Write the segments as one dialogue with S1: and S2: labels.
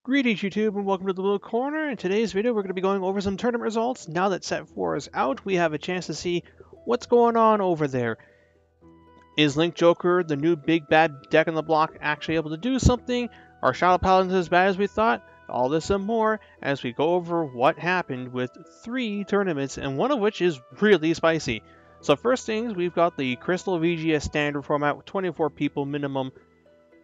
S1: Greetings YouTube and welcome to the Blue Corner. In today's video we're going to be going over some tournament results. Now that set 4 is out, we have a chance to see what's going on over there. Is Link Joker, the new big bad deck on the block, actually able to do something? Are Shadow Paladins as bad as we thought? All this and more as we go over what happened with 3 tournaments, and one of which is really spicy. So first things, we've got the Crystal VGS standard format with 24 people minimum.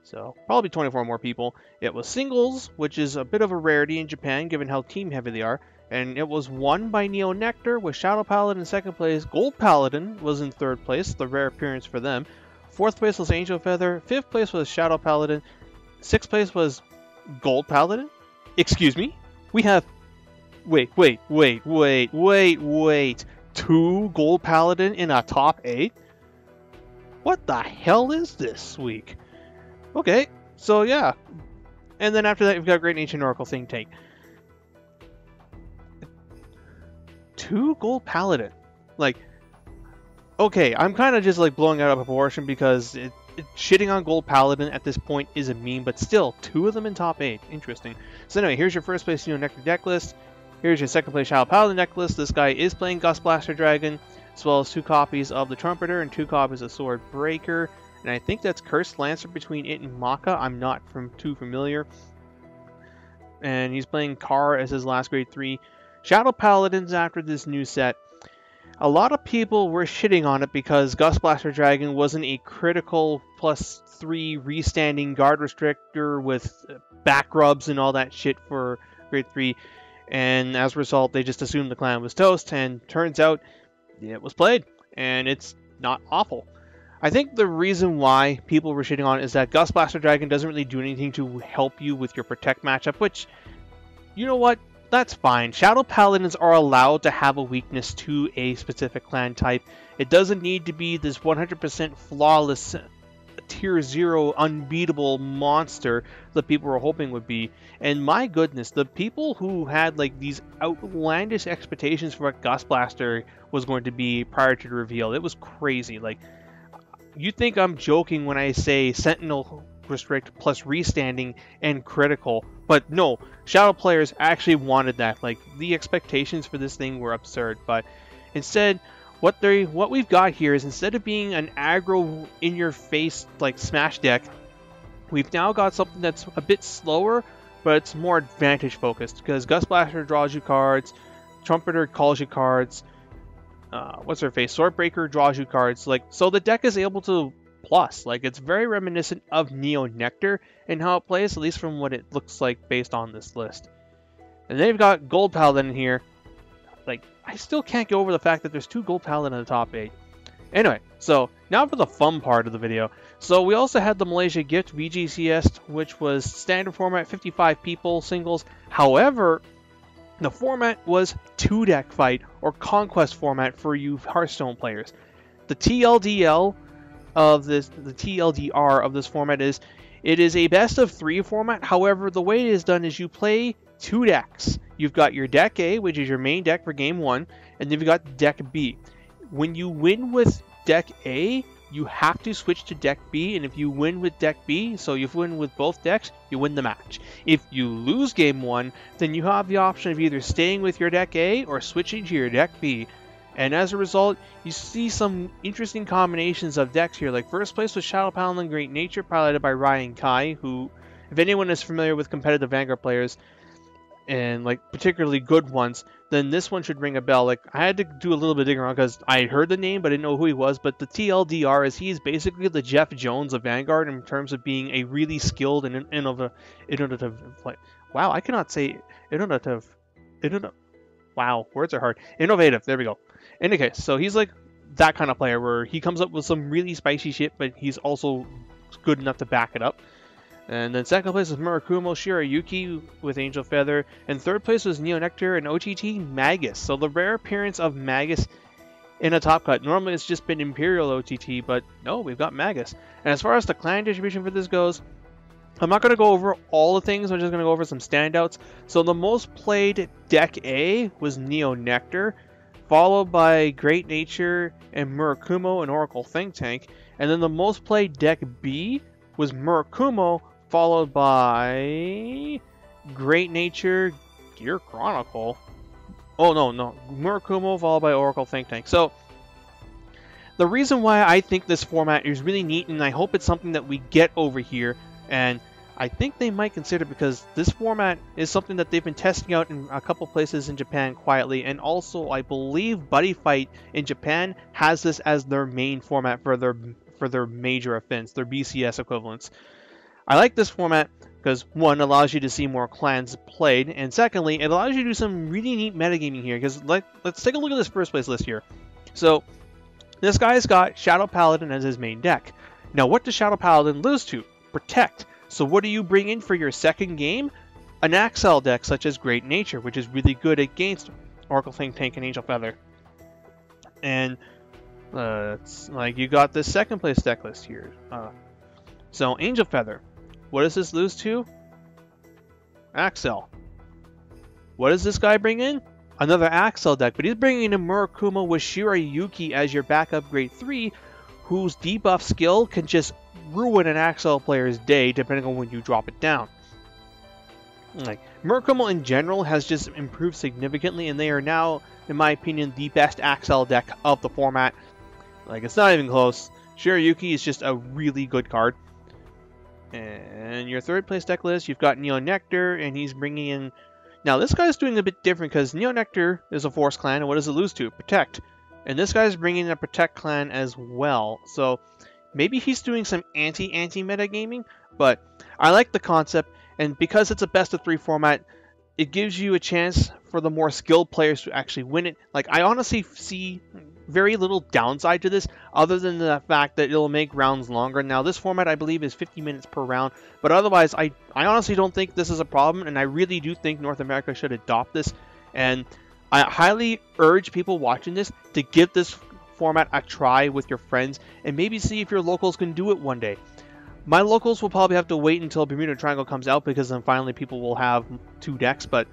S1: So, probably 24 more people. It was singles, which is a bit of a rarity in Japan, given how team-heavy they are. And it was won by Neo Nectar, with Shadow Paladin in second place. Gold Paladin was in third place, the rare appearance for them. Fourth place was Angel Feather. Fifth place was Shadow Paladin. Sixth place was Gold Paladin. Excuse me? We have... Wait. 2 Gold Paladin in a top 8? What the hell is this week? Okay, so yeah. And then after that, you've got Great Ancient Oracle Think Tank. 2 Gold Paladin. Like, okay, I'm kind of just like blowing out of proportion because shitting on Gold Paladin at this point is a meme, but still, 2 of them in top 8. Interesting. So anyway, here's your first place Neo Nectar deck list. Here's your second place Shadow Paladin deck list. This guy is playing Gust Blaster Dragon, as well as 2 copies of the Trumpeter and 2 copies of Sword Breaker. And I think that's Cursed Lancer between it and Maka. I'm not too familiar. And he's playing Kar as his last grade 3. Shadow Paladins after this new set. A lot of people were shitting on it because Gust Blaster Dragon wasn't a critical +3 restanding guard restrictor with back rubs and all that shit for grade 3. And as a result, they just assumed the clan was toast. And turns out it was played. And it's not awful. I think the reason why people were shitting on it is that Gust Blaster Dragon doesn't really do anything to help you with your Protect matchup, which, you know what, that's fine. Shadow Paladins are allowed to have a weakness to a specific clan type. It doesn't need to be this 100% flawless, tier 0 unbeatable monster that people were hoping would be. And my goodness, the people who had like these outlandish expectations for what Gust Blaster was going to be prior to the reveal, it was crazy. Like, you think I'm joking when I say Sentinel Restrict plus Restanding and Critical, but no, Shadow players actually wanted that. Like, the expectations for this thing were absurd, but instead, what we've got here is, instead of being an aggro, in-your-face, like, smash deck, we've now got something that's a bit slower, but it's more advantage-focused, because Gust Blaster draws you cards, Trumpeter calls you cards, what's her face? Swordbreaker draws you cards. Like, so the deck is able to plus. Like, it's very reminiscent of Neo Nectar in how it plays, at least from what it looks like based on this list. And then you've got Gold Paladin in here. Like, I still can't get over the fact that there's 2 Gold Paladin in the top 8. Anyway, so now for the fun part of the video. So we also had the Malaysia Gift VGCS, which was standard format, 55 people, singles. However, the format was 2-deck fight, or conquest format for you Hearthstone players. The TLDR of this format is, it is a best of 3 format. However, the way it is done is you play 2 decks. You've got your deck A, which is your main deck for game 1, and then you've got deck B. When you win with deck A, you have to switch to deck B, and if you win with deck B, so you win with both decks, you win the match. If you lose game 1, then you have the option of either staying with your deck A or switching to your deck B. And as a result, you see some interesting combinations of decks here. Like, first place was Shadow Paladin Great Nature, piloted by Ryan Kai, who, if anyone is familiar with competitive Vanguard players, and like particularly good ones, then this one should ring a bell. Like, I had to do a little bit of digging around because I heard the name but I didn't know who he was. But the TLDR is, he's basically the Jeff Jones of Vanguard in terms of being a really skilled and innovative. Like, wow, I cannot say innovative. Wow, words are hard. Innovative. There we go. In any case, so he's like that kind of player where he comes up with some really spicy shit, but he's also good enough to back it up. And then second place was Murakumo Shirayuki with Angel Feather. And third place was Neo Nectar and OTT Magus. So the rare appearance of Magus in a top cut. Normally it's just been Imperial OTT, but no, we've got Magus. And as far as the clan distribution for this goes, I'm not going to go over all the things, I'm just going to go over some standouts. So the most played deck A was Neo Nectar, followed by Great Nature and Murakumo and Oracle Think Tank. And then the most played deck B was Murakumo, followed by Great Nature, Gear Chronicle. Oh no, Murakumo followed by Oracle Think Tank. So the reason why I think this format is really neat, and I hope it's something that we get over here, and I think they might consider, because this format is something that they've been testing out in a couple places in Japan quietly, and also I believe Buddy Fight in Japan has this as their main format for their major events, their BCS equivalents. I like this format because, one, allows you to see more clans played, and secondly, it allows you to do some really neat metagaming here, because let's take a look at this first place list here. So this guy's got Shadow Paladin as his main deck. Now what does Shadow Paladin lose to? Protect. So what do you bring in for your second game? An Axel deck such as Great Nature, which is really good against Oracle Think Tank and Angel Feather. And it's like you got this second place deck list here. So Angel Feather, what does this lose to? Axel. What does this guy bring in? Another Axel deck, but he's bringing in a Murakumo with Shirayuki as your backup grade 3, whose debuff skill can just ruin an Axel player's day depending on when you drop it down. Like, Murakumo in general has just improved significantly, and they are now, in my opinion, the best Axel deck of the format. Like, it's not even close. Shirayuki is just a really good card. And your third place deck list, you've got Neo Nectar, and he's bringing in... Now, this guy's doing a bit different, because Neo Nectar is a Force clan, and what does it lose to? Protect. And this guy's bringing in a Protect clan as well. So maybe he's doing some anti-metagaming, but I like the concept, and because it's a best-of-3 format, it gives you a chance for the more skilled players to actually win it. Like, I honestly see very little downside to this, other than the fact that it'll make rounds longer. Now, this format, I believe, is 50 minutes per round, but otherwise, I honestly don't think this is a problem, and I really do think North America should adopt this, and I highly urge people watching this to give this format a try with your friends, and maybe see if your locals can do it one day. My locals will probably have to wait until Bermuda Triangle comes out, because then finally people will have 2 decks, but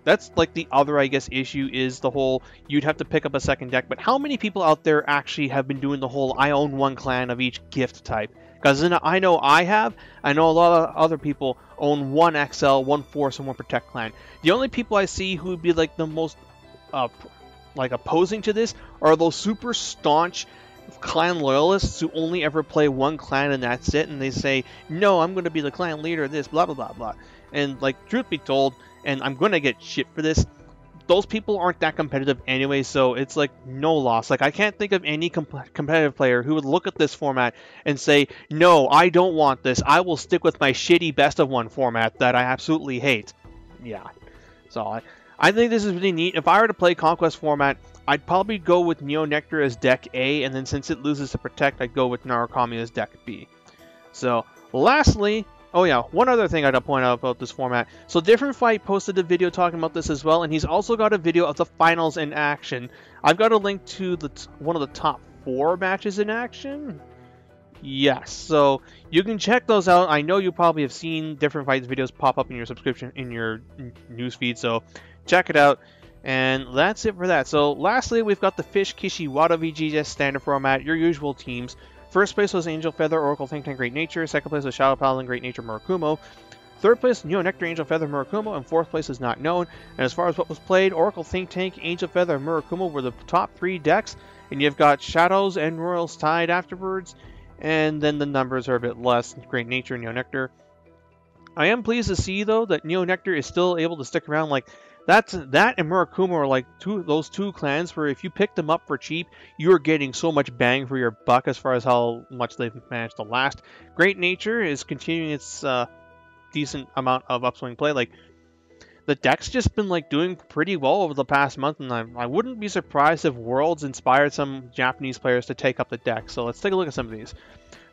S1: that's like the other, I guess, issue is the whole you'd have to pick up a second deck. But how many people out there actually have been doing the whole I own 1 clan of each gift type? Because I know I have. I know a lot of other people own 1 XL, 1 Force, and 1 Protect clan. The only people I see who would be like the most opposing to this are those super staunch clan loyalists who only ever play 1 clan and that's it, and they say, no, I'm going to be the clan leader of this, blah blah blah blah. And like, truth be told, and I'm going to get shit for this, those people aren't that competitive anyway, so it's like no loss. Like, I can't think of any competitive player who would look at this format and say, no, I don't want this, I will stick with my shitty best of 1 format that I absolutely hate. Yeah, so I think this is really neat. If I were to play Conquest format, I'd probably go with Neo Nectar as deck A, and then since it loses to Protect, I'd go with Narukami as deck B. So, lastly, oh yeah, one other thing I'd point out about this format. So Different Fight posted a video talking about this as well, and he's also got a video of the finals in action. I've got a link to one of the top 4 matches in action. Yes, so you can check those out. I know you probably have seen Different Fights videos pop up in your subscription, in your newsfeed, so check it out. And that's it for that. So lastly, we've got the Fish Kishi Wada VGS standard format, your usual teams. First place was Angel Feather, Oracle Think Tank, Great Nature. Second place was Shadow Paladin, Great Nature, Murakumo. Third place, Neo Nectar, Angel Feather, Murakumo. And fourth place is not known. And as far as what was played, Oracle Think Tank, Angel Feather, and Murakumo were the top 3 decks. And you've got Shadows and Royals tied afterwards. And then the numbers are a bit less, Great Nature and Neo Nectar. I am pleased to see, though, that Neo Nectar is still able to stick around. Like, that and Murakumo are like those two clans where if you pick them up for cheap, you're getting so much bang for your buck as far as how much they've managed to last. Great Nature is continuing its decent amount of upswing play. Like, the deck's just been like doing pretty well over the past month, and I wouldn't be surprised if Worlds inspired some Japanese players to take up the deck. So let's take a look at some of these.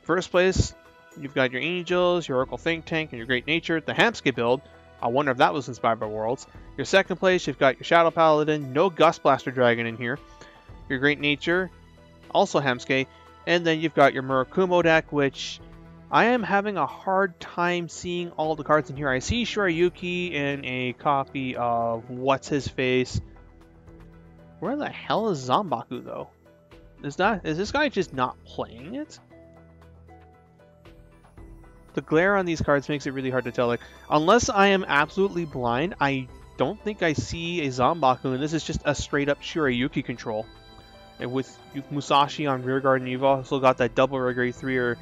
S1: First place, you've got your Angels, your Oracle Think Tank, and your Great Nature. The Hamsuke build, I wonder if that was inspired by Worlds. Your second place, you've got your Shadow Paladin, no Gust Blaster Dragon in here. Your Great Nature, also Hamsuke. And then you've got your Murakumo deck, which I am having a hard time seeing all the cards in here. I see Shirayuki in a copy of What's-His-Face. Where the hell is Zanbaku, though? Is this guy just not playing it? the glare on these cards makes it really hard to tell. Like, unless I am absolutely blind, I don't think I see a Zanbaku, and this is just a straight-up Shirayuki control. And with Musashi on rearguard, and you've also got that double grade 3, or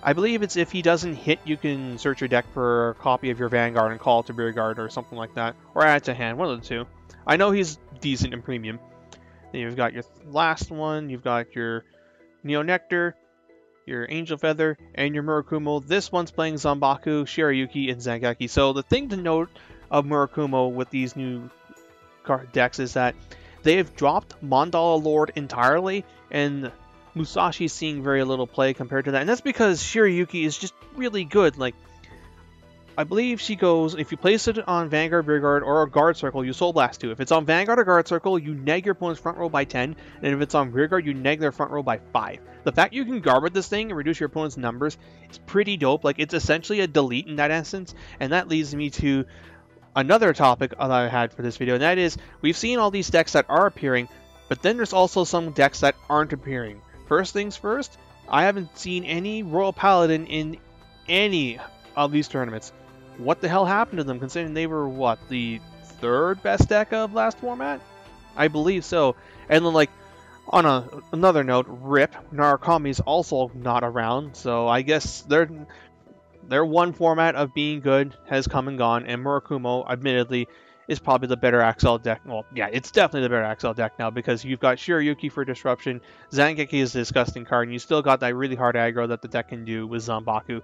S1: I believe it's if he doesn't hit, you can search your deck for a copy of your Vanguard and call it to rearguard or something like that, or add it to hand, one of the two. I know he's decent in premium. Then you've got your last one, you've got your Neo Nectar, your Angel Feather, and your Murakumo. This one's playing Zanbaku, Shirayuki, and Zangeki. So the thing to note of Murakumo with these new card decks is that they have dropped Mandala Lord entirely, and Musashi's seeing very little play compared to that. And that's because Shirayuki is just really good. Like, I believe she goes, if you place it on Vanguard, Rearguard, or a Guard Circle, you Soul Blast 2. If it's on Vanguard or Guard Circle, you neg your opponent's front row by 10, and if it's on Rearguard, you neg their front row by 5. The fact you can guard with this thing and reduce your opponent's numbers is pretty dope. Like, it's essentially a delete in that essence, and that leads me to another topic that I had for this video, and that is, we've seen all these decks that are appearing, but then there's also some decks that aren't appearing. First things first, I haven't seen any Royal Paladin in any of these tournaments. What the hell happened to them, considering they were, what, the 3rd best deck of last format? I believe so. And then, like, on another note, RIP, Narukami's also not around, so I guess their one format of being good has come and gone, and Murakumo, admittedly, is probably the better XL deck. Well, yeah, it's definitely the better XL deck now, because you've got Shirayuki for disruption, Zangeki is a disgusting card, and you still got that really hard aggro that the deck can do with Zanbaku.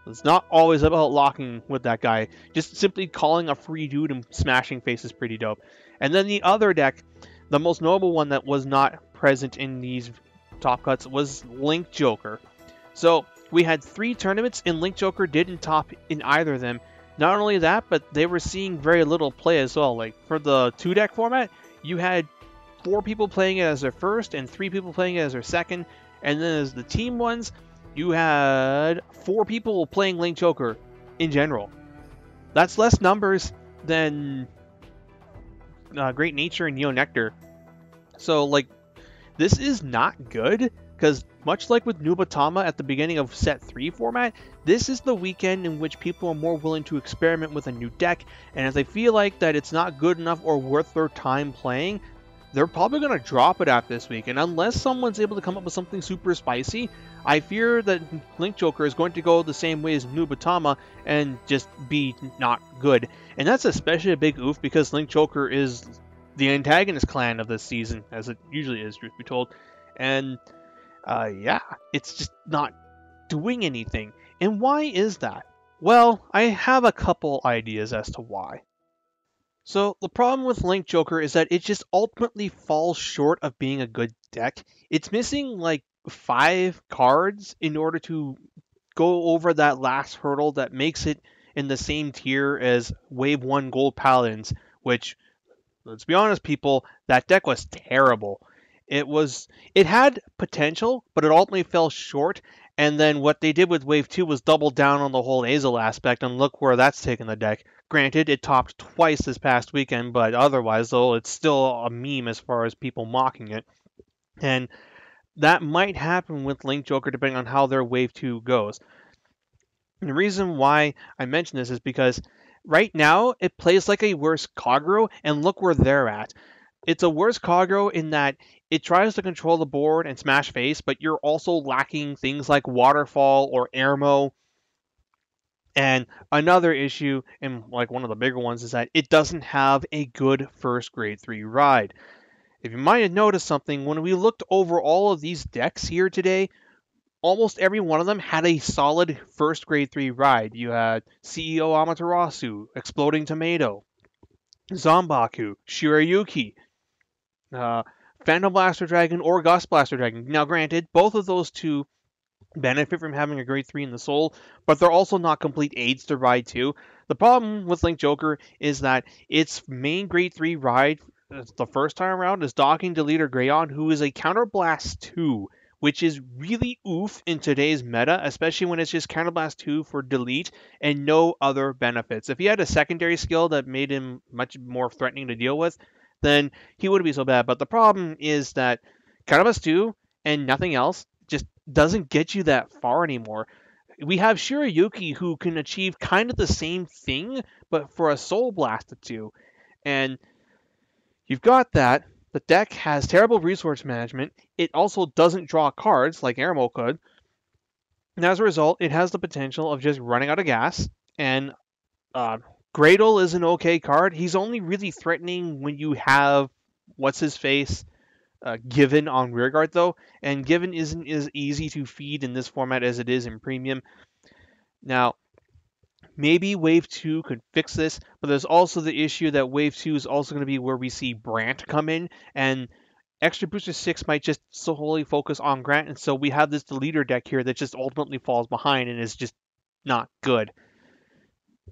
S1: It's not always about locking with that guy. Just simply calling a free dude and smashing face is pretty dope. And then the other deck, the most notable one that was not present in these top cuts, was Link Joker. So we had 3 tournaments, and Link Joker didn't top in either of them. Not only that, but they were seeing very little play as well. Like, for the 2-deck format, you had 4 people playing it as their first, and 3 people playing it as their second. And then as the team ones, you had 4 people playing Link Joker in general. That's less numbers than Great Nature and Neo Nectar. So, like, this is not good, because much like with Nubatama at the beginning of Set 3 format, this is the weekend in which people are more willing to experiment with a new deck, and if they feel like that it's not good enough or worth their time playing, they're probably going to drop it after this week. And unless someone's able to come up with something super spicy, I fear that Link Joker is going to go the same way as Nubatama and just be not good. And that's especially a big oof, because Link Joker is the antagonist clan of this season, as it usually is, truth be told. And yeah, it's just not doing anything. And why is that? Well, I have a couple ideas as to why. So the problem with Link Joker is that it just ultimately falls short of being a good deck. It's missing like 5 cards in order to go over that last hurdle that makes it in the same tier as Wave 1 Gold Paladins, which, let's be honest people, that deck was terrible. It had potential, but it ultimately fell short. And then what they did with Wave 2 was double down on the whole Azel aspect, and look where that's taken the deck. Granted, it topped twice this past weekend, but otherwise, though, it's still a meme as far as people mocking it. And that might happen with Link Joker depending on how their Wave 2 goes. And the reason why I mention this is because right now, it plays like a worse Kagero, and look where they're at. It's a worse Kagero in that it tries to control the board and smash face, but you're also lacking things like Waterfall or Airmo. And another issue, and like one of the bigger ones, is that it doesn't have a good first grade 3 ride. If you might have noticed something, when we looked over all of these decks here today, almost every one of them had a solid first grade 3 ride. You had CEO Amaterasu, Exploding Tomato, Zanbaku, Shirayuki, Phantom Blaster Dragon, or Gust Blaster Dragon. Now granted, both of those two benefit from having a grade 3 in the soul, but they're also not complete aids to ride 2. The problem with Link Joker is that its main grade 3 ride the first time around is Docking Deleter Greyon, who is a Counterblast 2, which is really oof in today's meta, especially when it's just Counterblast 2 for delete and no other benefits. If he had a secondary skill that made him much more threatening to deal with, then he wouldn't be so bad. But the problem is that Counterblast 2 and nothing else just doesn't get you that far anymore. We have Shirayuki, who can achieve kind of the same thing, but for a Soul Blast or two. And you've got that. The deck has terrible resource management. It also doesn't draw cards like Airmo could. And as a result, it has the potential of just running out of gas. And Gradle is an okay card. He's only really threatening when you have what's-his-face Given on rearguard, though. And Given isn't as easy to feed in this format as it is in Premium. Now, maybe Wave 2 could fix this, but there's also the issue that Wave 2 is also going to be where we see Brant come in, and Extra Booster 6 might just solely focus on Grant, and so we have this deleter deck here that just ultimately falls behind and is just not good.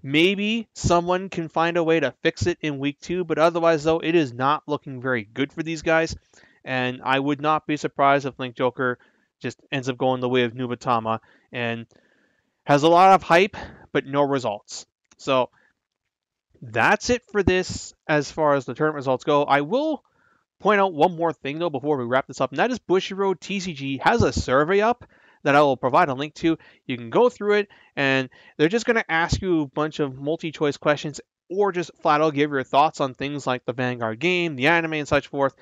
S1: Maybe someone can find a way to fix it in Week 2, but otherwise, though, it is not looking very good for these guys, and I would not be surprised if Link Joker just ends up going the way of Nubatama and has a lot of hype, but no results. So that's it for this as far as the tournament results go. I will point out one more thing, though, before we wrap this up, and that is Bushiroad TCG has a survey up that I will provide a link to. You can go through it, and they're just going to ask you a bunch of multi-choice questions or just flat out give your thoughts on things like the Vanguard game, the anime, and such forth.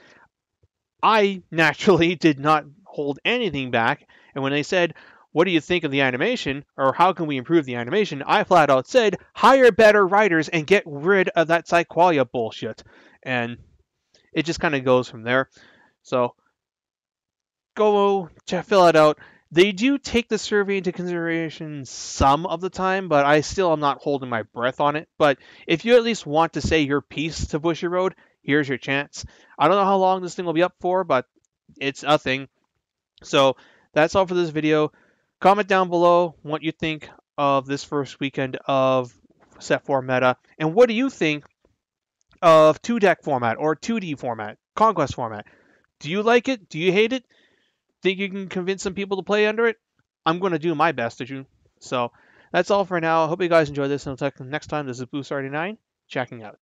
S1: I naturally did not hold anything back, and when they said, what do you think of the animation, or how can we improve the animation, I flat out said, hire better writers and get rid of that Psyqualia bullshit. And it just kind of goes from there. So go fill it out. They do take the survey into consideration some of the time, but I still am not holding my breath on it. But if you at least want to say your piece to Bushiroad, here's your chance. I don't know how long this thing will be up for, but it's a thing. So that's all for this video. Comment down below what you think of this first weekend of Set 4 meta, and what do you think of 2-deck format or 2D format, Conquest format? Do you like it? Do you hate it? Think you can convince some people to play under it? I'm going to do my best to do. So that's all for now. I hope you guys enjoyed this, and until next time, this is Boost39 checking out.